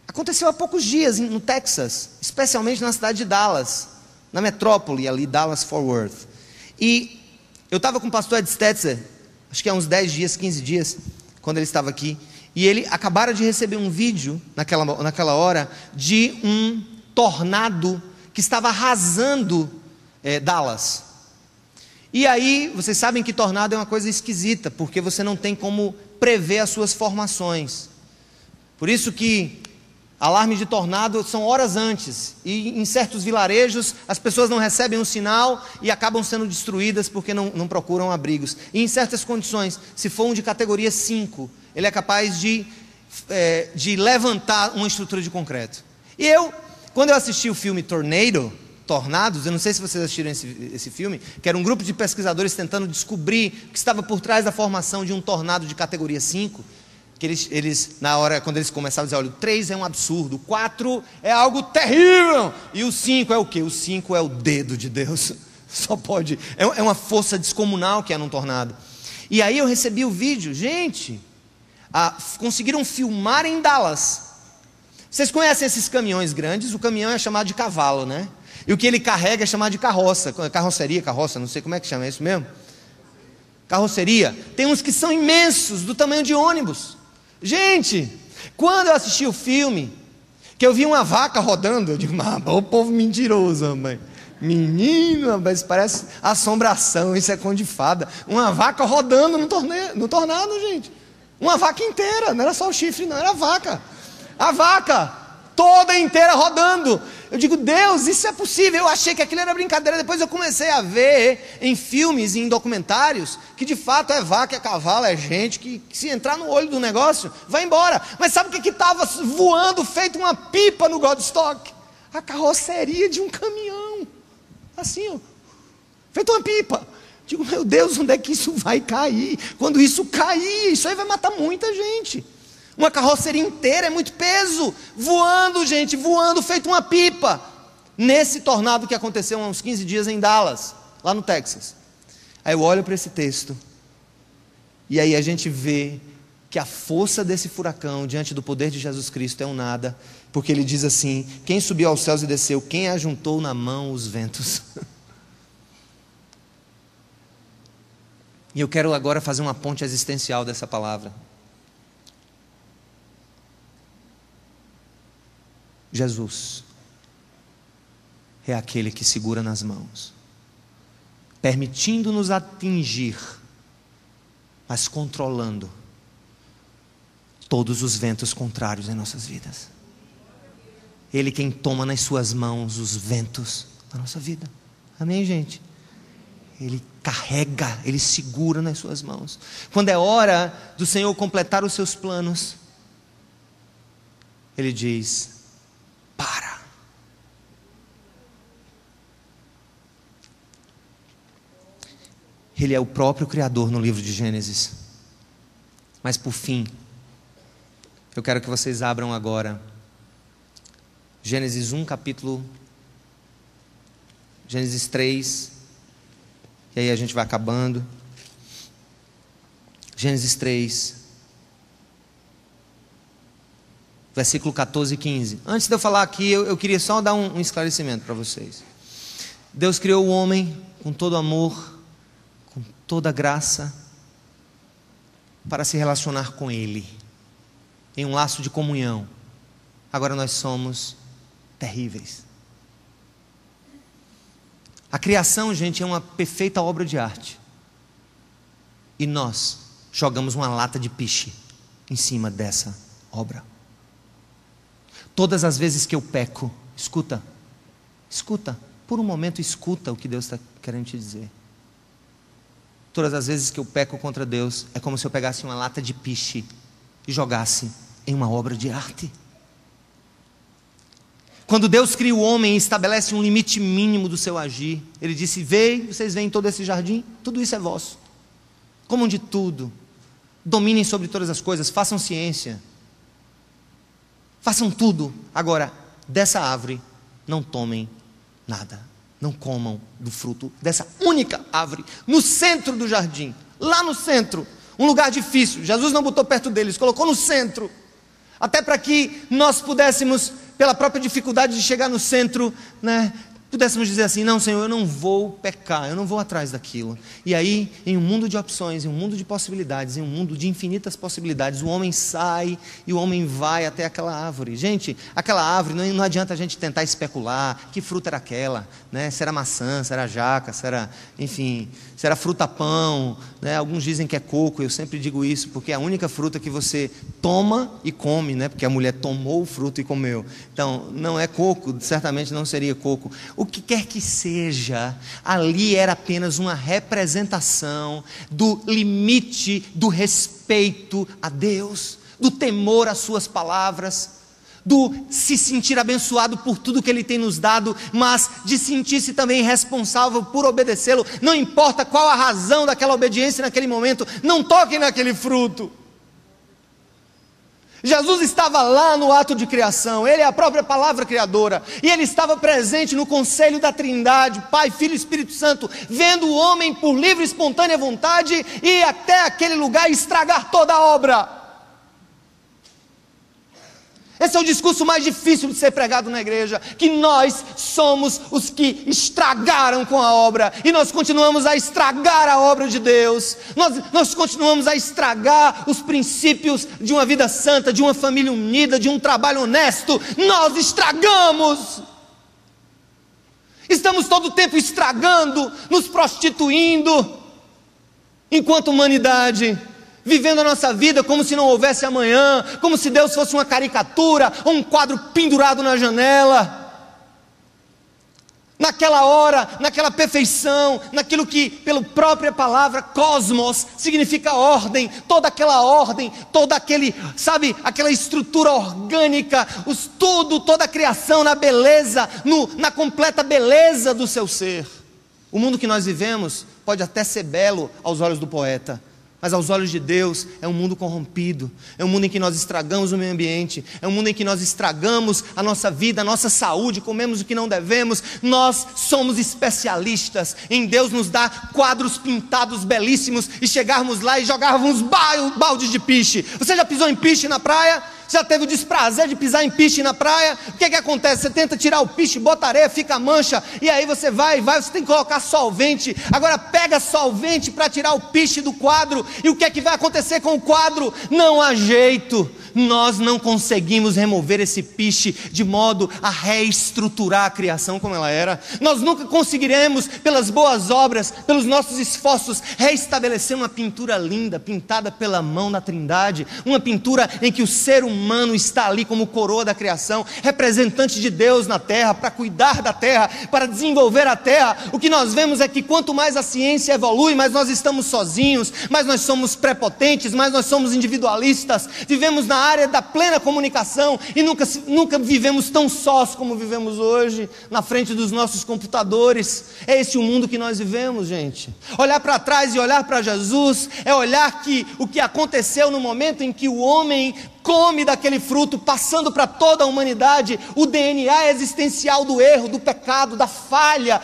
Aconteceu há poucos dias no Texas, especialmente na cidade de Dallas, na metrópole ali, Dallas-Fort Worth. E eu estava com o pastor Ed Stetzer, acho que há uns 10 dias, 15 dias, quando ele estava aqui, e ele acabara de receber um vídeo, naquela hora, de um tornado que estava arrasando Dallas. E aí, vocês sabem que tornado é uma coisa esquisita, porque você não tem como prever as suas formações. Por isso que alarmes de tornado são horas antes, e em certos vilarejos as pessoas não recebem um sinal e acabam sendo destruídas porque não procuram abrigos. E em certas condições, se for um de categoria 5, ele é capaz de levantar uma estrutura de concreto. E quando eu assisti o filme Tornados, eu não sei se vocês assistiram esse filme, que era um grupo de pesquisadores tentando descobrir o que estava por trás da formação de um tornado de categoria 5, que eles na hora, quando eles começavam a dizer, olha, o 3 é um absurdo, o 4 é algo terrível, e o 5 é o quê? O 5 é o dedo de Deus, só pode, é uma força descomunal que é num tornado. E aí eu recebi o vídeo, gente, conseguiram filmar em Dallas. Vocês conhecem esses caminhões grandes? O caminhão é chamado de cavalo, né? E o que ele carrega é chamado de carroça, carroça, não sei como é que chama, é isso mesmo? Carroceria. Tem uns que são imensos, do tamanho de ônibus. Gente, quando eu assisti o filme, que eu vi uma vaca rodando, eu digo, o povo mentiroso, mãe. Menino, mas parece assombração, isso é conto de fada. Uma vaca rodando no tornado, gente. Uma vaca inteira, não era só o chifre, não, era a vaca. A vaca toda inteira rodando. Eu digo, Deus, isso é possível. Eu achei que aquilo era brincadeira. Depois eu comecei a ver em filmes e em documentários que de fato é vaca, é cavalo, é gente que se entrar no olho do negócio, vai embora. Mas sabe o que estava voando, feito uma pipa no Godstock? A carroceria de um caminhão. Assim, ó, feito uma pipa. Digo, meu Deus, onde é que isso vai cair? Quando isso cair, isso aí vai matar muita gente. Uma carroceria inteira é muito peso, voando, gente, voando, feito uma pipa. Nesse tornado que aconteceu há uns 15 dias em Dallas, lá no Texas. Aí eu olho para esse texto, e aí a gente vê que a força desse furacão, diante do poder de Jesus Cristo, é um nada, porque ele diz assim, quem subiu aos céus e desceu, quem ajuntou na mão os ventos? E eu quero agora fazer uma ponte existencial dessa palavra. Jesus é aquele que segura nas mãos, permitindo-nos atingir, mas controlando todos os ventos contrários em nossas vidas. Ele quem toma nas suas mãos os ventos da nossa vida. Amém, gente? Ele carrega, Ele segura nas suas mãos. Quando é hora do Senhor completar os seus planos, Ele diz, para. Ele é o próprio Criador no livro de Gênesis. Mas por fim, eu quero que vocês abram agora Gênesis 1, Gênesis 3, e aí a gente vai acabando. Gênesis 3, versículo 14 e 15. Antes de eu falar aqui, eu queria só dar um esclarecimento para vocês. Deus criou o homem com todo amor, com toda graça, para se relacionar com Ele, em um laço de comunhão. Agora nós somos terríveis. A criação, gente, é uma perfeita obra de arte. E nós jogamos uma lata de piche em cima dessa obra. Todas as vezes que eu peco, escuta, por um momento escuta o que Deus está querendo te dizer. Todas as vezes que eu peco contra Deus, é como se eu pegasse uma lata de piche e jogasse em uma obra de arte. Quando Deus cria o homem e estabelece um limite mínimo do seu agir, Ele disse, vocês veem todo esse jardim? Tudo isso é vosso. Comam de tudo, dominem sobre todas as coisas, façam ciência, façam tudo. Agora, dessa árvore, não tomem nada, não comam do fruto dessa única árvore, no centro do jardim, lá no centro, um lugar difícil, Jesus não botou perto deles, colocou no centro. até para que nós pudéssemos, pela própria dificuldade de chegar no centro, pudéssemos dizer assim: não, Senhor, eu não vou pecar, eu não vou atrás daquilo. E aí, em um mundo de opções, em um mundo de possibilidades, em um mundo de infinitas possibilidades, o homem sai e o homem vai até aquela árvore. Gente, aquela árvore, não adianta a gente tentar especular que fruta era aquela, se era maçã, se era jaca, se era, enfim, se era fruta-pão, alguns dizem que é coco. Eu sempre digo isso, porque é a única fruta que você toma e come, porque a mulher tomou o fruto e comeu. Então, não é coco, certamente não seria coco. O que quer que seja, ali era apenas uma representação do limite do respeito a Deus, do temor às suas palavras, do se sentir abençoado por tudo que Ele tem nos dado, mas de sentir-se também responsável por obedecê-lo. Não importa qual a razão daquela obediência naquele momento, não toquem naquele fruto. Jesus estava lá no ato de criação, Ele é a própria palavra criadora, e Ele estava presente no conselho da Trindade, Pai, Filho e Espírito Santo, vendo o homem por livre e espontânea vontade ir até aquele lugar e estragar toda a obra. Esse é o discurso mais difícil de ser pregado na igreja, que nós somos os que estragaram com a obra, e nós continuamos a estragar a obra de Deus, nós continuamos a estragar os princípios de uma vida santa, de uma família unida, de um trabalho honesto. Nós estragamos, estamos todo o tempo estragando, nos prostituindo, enquanto humanidade, vivendo a nossa vida como se não houvesse amanhã, como se Deus fosse uma caricatura, ou um quadro pendurado na janela. Naquela hora, naquela perfeição, naquilo que, pela própria palavra cosmos, significa ordem, toda aquela ordem, aquela estrutura orgânica, toda a criação na beleza, na completa beleza do seu ser. O mundo que nós vivemos pode até ser belo aos olhos do poeta, mas aos olhos de Deus é um mundo corrompido, é um mundo em que nós estragamos o meio ambiente, é um mundo em que nós estragamos a nossa vida, a nossa saúde, comemos o que não devemos. Nós somos especialistas em Deus nos dar quadros pintados belíssimos e chegarmos lá e jogarmos baldes de piche. Você já pisou em piche na praia? Já teve o desprazer de pisar em piche na praia? O que acontece? Você tenta tirar o piche, bota areia, fica mancha, e aí você vai, você tem que colocar solvente. Agora pega solvente para tirar o piche do quadro, e o que vai acontecer com o quadro? Não há jeito, nós não conseguimos remover esse piche de modo a reestruturar a criação como ela era. Nós nunca conseguiremos, pelas boas obras, pelos nossos esforços, reestabelecer uma pintura linda, pintada pela mão da Trindade, uma pintura em que o ser humano está ali como coroa da criação, representante de Deus na terra, para cuidar da terra, para desenvolver a terra. O que nós vemos é que quanto mais a ciência evolui, mais nós estamos sozinhos, mais nós somos prepotentes, mais nós somos individualistas, vivemos na área da plena comunicação e nunca vivemos tão sós como vivemos hoje, na frente dos nossos computadores. É esse o mundo que nós vivemos, gente. Olhar para trás e olhar para Jesus é olhar que o que aconteceu no momento em que o homem come daquele fruto, passando para toda a humanidade o DNA existencial do erro, do pecado, da falha,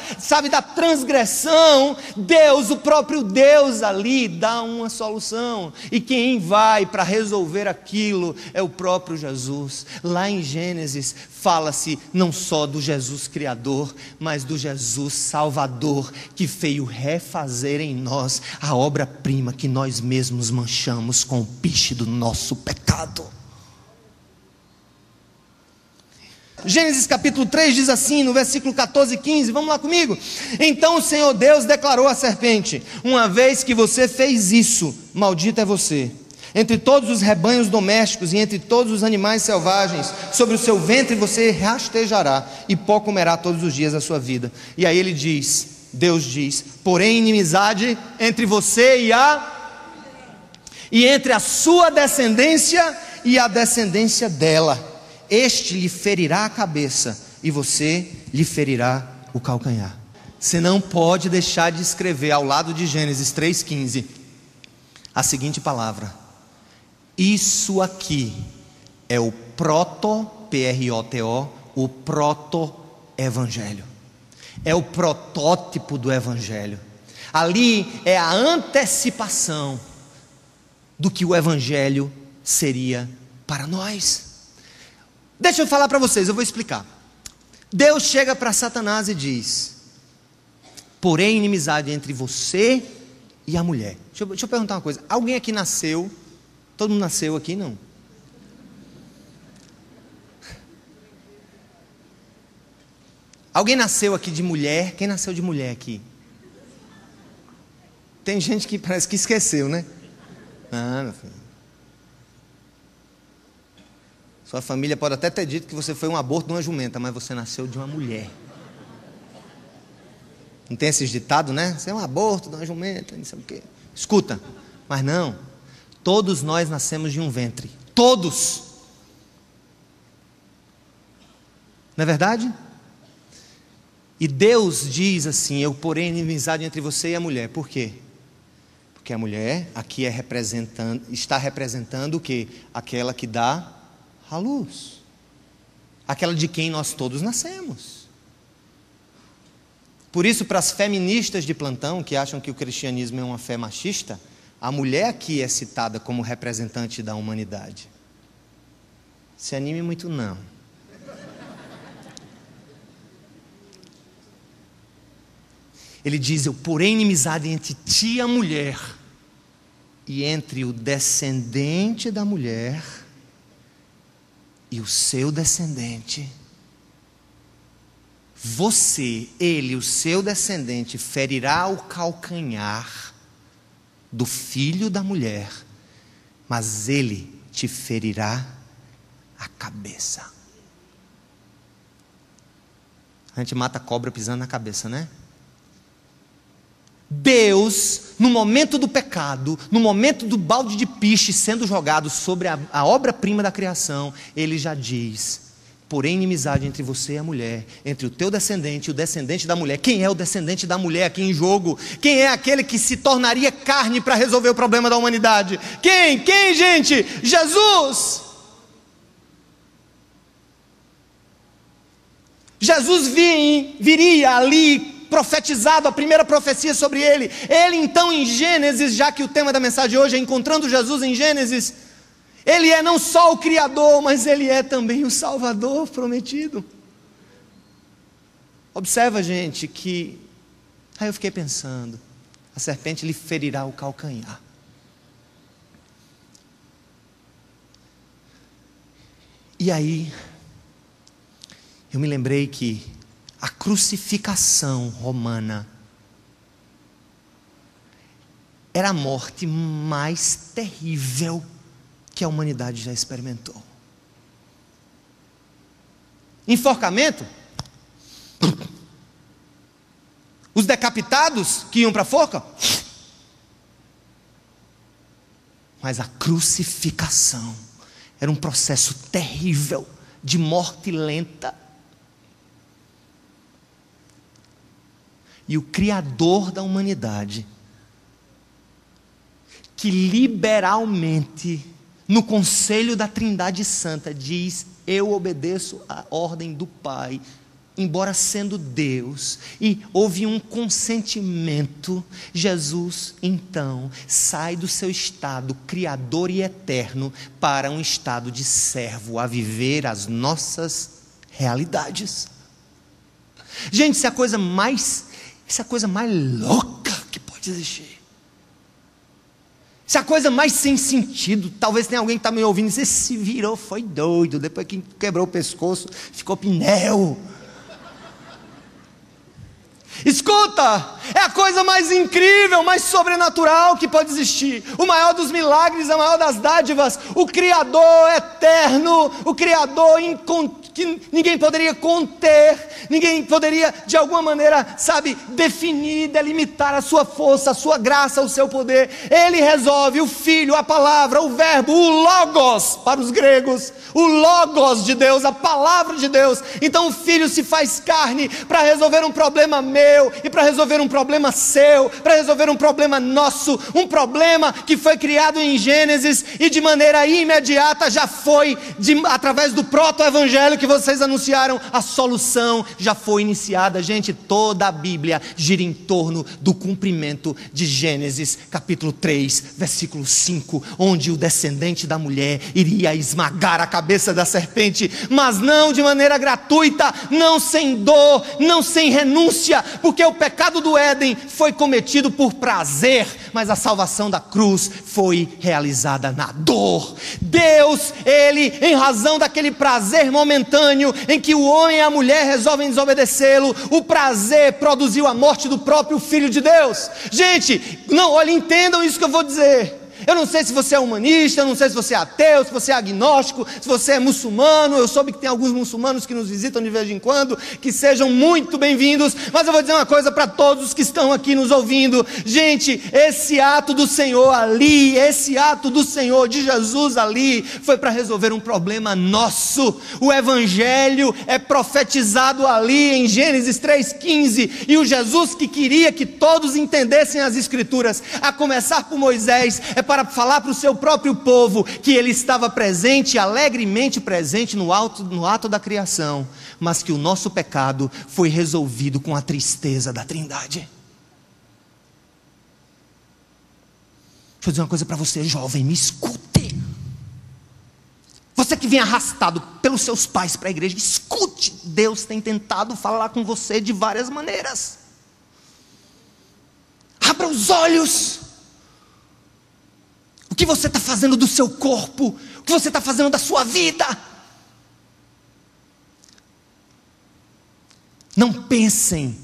da transgressão. Deus, o próprio Deus ali dá uma solução, e quem vai para resolver aquilo é o próprio Jesus. Lá em Gênesis fala-se não só do Jesus Criador, mas do Jesus Salvador, que veio refazer em nós a obra-prima que nós mesmos manchamos com o piche do nosso pecado. Gênesis capítulo 3 diz assim, no versículo 14 e 15, vamos lá comigo. Então o Senhor Deus declarou à serpente: uma vez que você fez isso, maldito é você. Entre todos os rebanhos domésticos e entre todos os animais selvagens, sobre o seu ventre você rastejará, e pó comerá todos os dias da sua vida. E aí Deus diz, porém inimizade entre você e entre a sua descendência e a descendência dela. Este lhe ferirá a cabeça e você lhe ferirá o calcanhar. Você não pode deixar de escrever ao lado de Gênesis 3,15 a seguinte palavra: isso aqui é o P-R-O-T-O, o proto-evangelho. É o protótipo do evangelho. Ali é a antecipação do que o evangelho seria para nós. Deixa eu falar para vocês, eu vou explicar. Deus chega para Satanás e diz: porém inimizade entre você e a mulher. Deixa eu perguntar uma coisa, alguém aqui nasceu, todo mundo nasceu aqui, não? Alguém nasceu aqui de mulher? Quem nasceu de mulher aqui? Tem gente que parece que esqueceu, né? Ah, meu filho. Sua família pode até ter dito que você foi um aborto de uma jumenta, mas você nasceu de uma mulher. Não tem esses ditados, né? Você é um aborto de uma jumenta, não sei o quê. Escuta, mas não. Todos nós nascemos de um ventre. Todos. Não é verdade? E Deus diz assim: eu porém inimizade entre você e a mulher. Por quê? Porque a mulher aqui está representando o quê? Aquela que dá a luz. Aquela de quem nós todos nascemos. Por isso, para as feministas de plantão, que acham que o cristianismo é uma fé machista, a mulher aqui é citada como representante da humanidade. Se anime muito não. Ele diz: eu porém inimizade entre ti e a mulher, e entre o descendente da mulher e o seu descendente. Você, ele, o seu descendente, ferirá o calcanhar do filho da mulher, mas ele te ferirá a cabeça. A gente mata a cobra pisando na cabeça, né? Deus, no momento do pecado, no momento do balde de piche sendo jogado sobre a obra-prima da criação, Ele já diz: porém inimizade entre você e a mulher, entre o teu descendente e o descendente da mulher. Quem é o descendente da mulher aqui em jogo? Quem é aquele que se tornaria carne para resolver o problema da humanidade? Quem, gente? Jesus! Jesus viria ali profetizado, a primeira profecia sobre ele. Ele então em Gênesis, já que o tema da mensagem hoje é encontrando Jesus em Gênesis, ele é não só o Criador, mas ele é também o Salvador prometido. Observa, gente, que aí eu fiquei pensando, a serpente lhe ferirá o calcanhar. E aí eu me lembrei que a crucificação romana era a morte mais terrível que a humanidade já experimentou. Enforcamento? Os decapitados que iam para a forca? Mas a crucificação era um processo terrível de morte lenta. E o Criador da humanidade, que liberalmente, no conselho da Trindade Santa, diz: eu obedeço à ordem do Pai, embora sendo Deus, e houve um consentimento, Jesus então sai do seu estado criador e eterno para um estado de servo, a viver as nossas realidades. Gente, isso é a coisa mais louca que pode existir. Isso é a coisa mais sem sentido. Talvez tenha alguém que está me ouvindo e diz: esse se virou, foi doido, depois que quebrou o pescoço, ficou pneu. Escuta, é a coisa mais incrível, mais sobrenatural que pode existir. O maior dos milagres, a maior das dádivas, o Criador eterno, o Criador que ninguém poderia conter, ninguém poderia de alguma maneira, definir, delimitar a sua força, a sua graça, o seu poder. Ele resolve, o Filho, a palavra, o verbo, o Logos para os gregos, o Logos de Deus, a palavra de Deus. Então o Filho se faz carne para resolver um problema meu e para resolver um problema seu, para resolver um problema nosso, um problema que foi criado em Gênesis e de maneira imediata já foi, através do proto-evangelho que vocês anunciaram, a solução já foi iniciada. Gente, toda a Bíblia gira em torno do cumprimento de Gênesis capítulo 3, versículo 5, onde o descendente da mulher iria esmagar a cabeça da serpente, mas não de maneira gratuita, não sem dor, não sem renúncia, porque o pecado do Éden foi cometido por prazer, mas a salvação da cruz foi realizada na dor. Deus, Ele, em razão daquele prazer momentâneo em que o homem e a mulher resolvem desobedecê-lo, o prazer produziu a morte do próprio Filho de Deus. Gente, não, olha, entendam isso que eu vou dizer. Eu não sei se você é humanista, eu não sei se você é ateu, se você é agnóstico, se você é muçulmano. Eu soube que tem alguns muçulmanos que nos visitam de vez em quando, que sejam muito bem-vindos. Mas eu vou dizer uma coisa para todos os que estão aqui nos ouvindo. Gente, esse ato do Senhor ali, esse ato do Senhor, de Jesus ali, foi para resolver um problema nosso. O Evangelho é profetizado ali em Gênesis 3,15. E o Jesus que queria que todos entendessem as Escrituras, a começar por Moisés, é para falar para o seu próprio povo que ele estava presente, alegremente presente no ato da criação, mas que o nosso pecado foi resolvido com a tristeza da Trindade. Deixa eu dizer uma coisa para você, jovem, me escute. Você que vem arrastado pelos seus pais para a igreja, escute. Deus tem tentado falar com você de várias maneiras. Abra os olhos. O que você está fazendo do seu corpo? O que você está fazendo da sua vida? Não pensem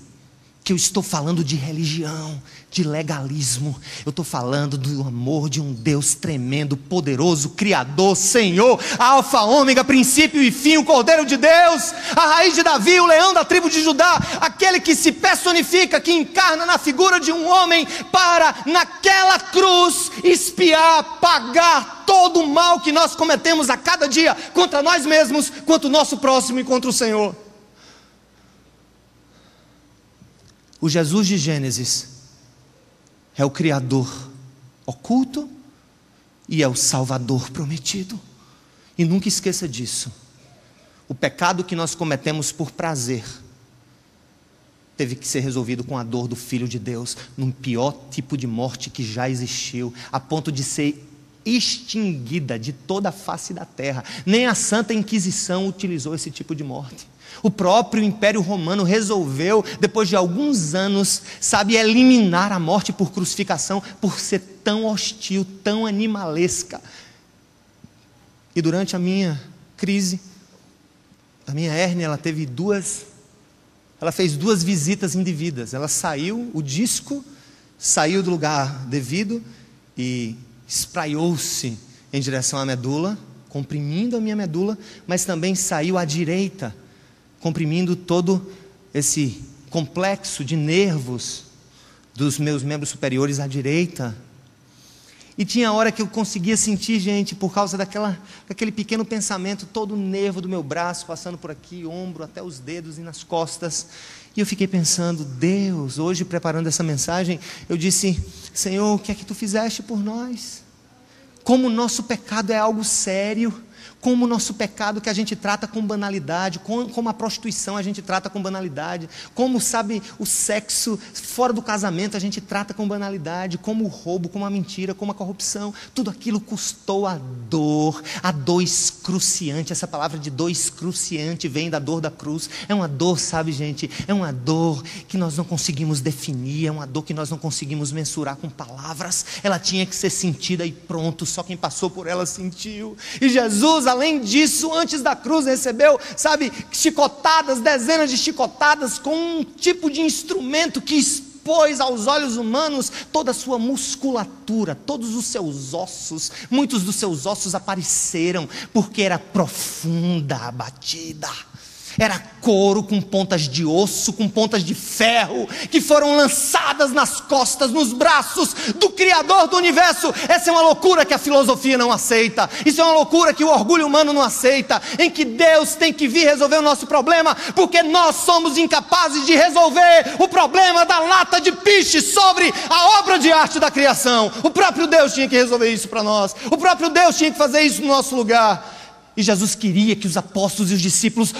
que eu estou falando de religião, de legalismo. Eu estou falando do amor de um Deus tremendo, poderoso, Criador, Senhor, Alfa, Ômega, princípio e fim, o Cordeiro de Deus, a raiz de Davi, o leão da tribo de Judá, aquele que se personifica, que encarna na figura de um homem para, naquela cruz, expiar, pagar todo o mal que nós cometemos a cada dia, contra nós mesmos, contra o nosso próximo e contra o Senhor. O Jesus de Gênesis é o Criador oculto e é o Salvador prometido. E nunca esqueça disso. O pecado que nós cometemos por prazer teve que ser resolvido com a dor do Filho de Deus, num pior tipo de morte que já existiu, a ponto de ser extinguida de toda a face da terra. Nem a Santa Inquisição utilizou esse tipo de morte. O próprio Império Romano resolveu, depois de alguns anos, eliminar a morte por crucificação, por ser tão hostil, tão animalesca. E durante a minha crise, a minha hérnia, ela fez 2 visitas indevidas. Ela saiu, o disco saiu do lugar devido e espraiou-se em direção à medula, comprimindo a minha medula, mas também saiu à direita, comprimindo todo esse complexo de nervos dos meus membros superiores à direita. E tinha hora que eu conseguia sentir, gente, por causa daquele pequeno pensamento, todo o nervo do meu braço, passando por aqui, ombro, até os dedos e nas costas. E eu fiquei pensando, Deus, hoje preparando essa mensagem, eu disse, Senhor, o que é que Tu fizeste por nós? Como o nosso pecado é algo sério, como o nosso pecado que a gente trata com banalidade, como a prostituição a gente trata com banalidade, como, o sexo fora do casamento a gente trata com banalidade, como o roubo, como a mentira, como a corrupção, tudo aquilo custou a dor excruciante. Essa palavra de dor excruciante vem da dor da cruz. É uma dor, gente, é uma dor que nós não conseguimos definir, é uma dor que nós não conseguimos mensurar com palavras. Ela tinha que ser sentida e pronto, só quem passou por ela sentiu. E Jesus, além disso, antes da cruz recebeu, chicotadas, dezenas de chicotadas, com um tipo de instrumento que expôs aos olhos humanos toda a sua musculatura, todos os seus ossos. Muitos dos seus ossos apareceram, porque era profunda a batida. Era couro com pontas de osso, com pontas de ferro, que foram lançadas nas costas, nos braços do Criador do Universo. Essa é uma loucura que a filosofia não aceita. Isso é uma loucura que o orgulho humano não aceita, em que Deus tem que vir resolver o nosso problema, porque nós somos incapazes de resolver o problema da lata de piche sobre a obra de arte da criação. O próprio Deus tinha que resolver isso para nós. O próprio Deus tinha que fazer isso no nosso lugar. E Jesus queria que os apóstolos e os discípulos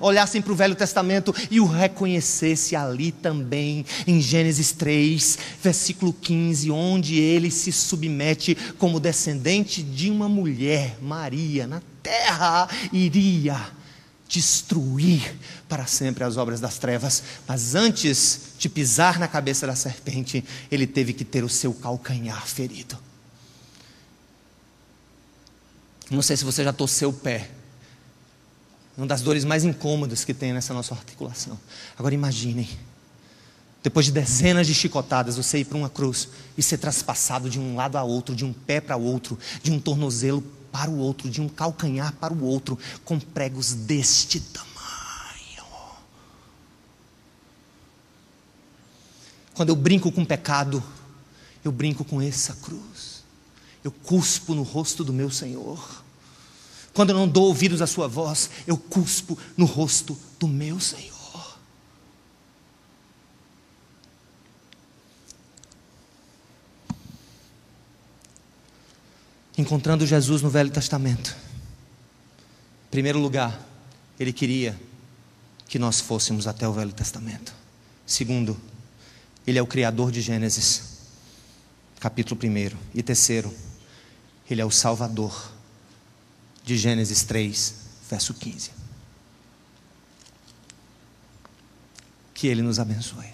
olhassem para o Velho Testamento e o reconhecessem ali também, em Gênesis 3, versículo 15, onde ele se submete como descendente de uma mulher, Maria, na terra iria destruir para sempre as obras das trevas, mas antes de pisar na cabeça da serpente, ele teve que ter o seu calcanhar ferido. Não sei se você já torceu o pé, uma das dores mais incômodas que tem nessa nossa articulação. Agora imaginem, depois de dezenas de chicotadas, você ir para uma cruz e ser traspassado de um lado a outro, de um pé para o outro, de um tornozelo para o outro, de um calcanhar para o outro, com pregos deste tamanho. Quando eu brinco com o pecado, eu brinco com essa cruz. Eu cuspo no rosto do meu Senhor. Quando eu não dou ouvidos à sua voz, eu cuspo no rosto do meu Senhor. Encontrando Jesus no Velho Testamento, em primeiro lugar, ele queria que nós fôssemos até o Velho Testamento. Segundo, ele é o criador de Gênesis, capítulo 1. E terceiro, ele é o Salvador de Gênesis 3, verso 15. Que ele nos abençoe.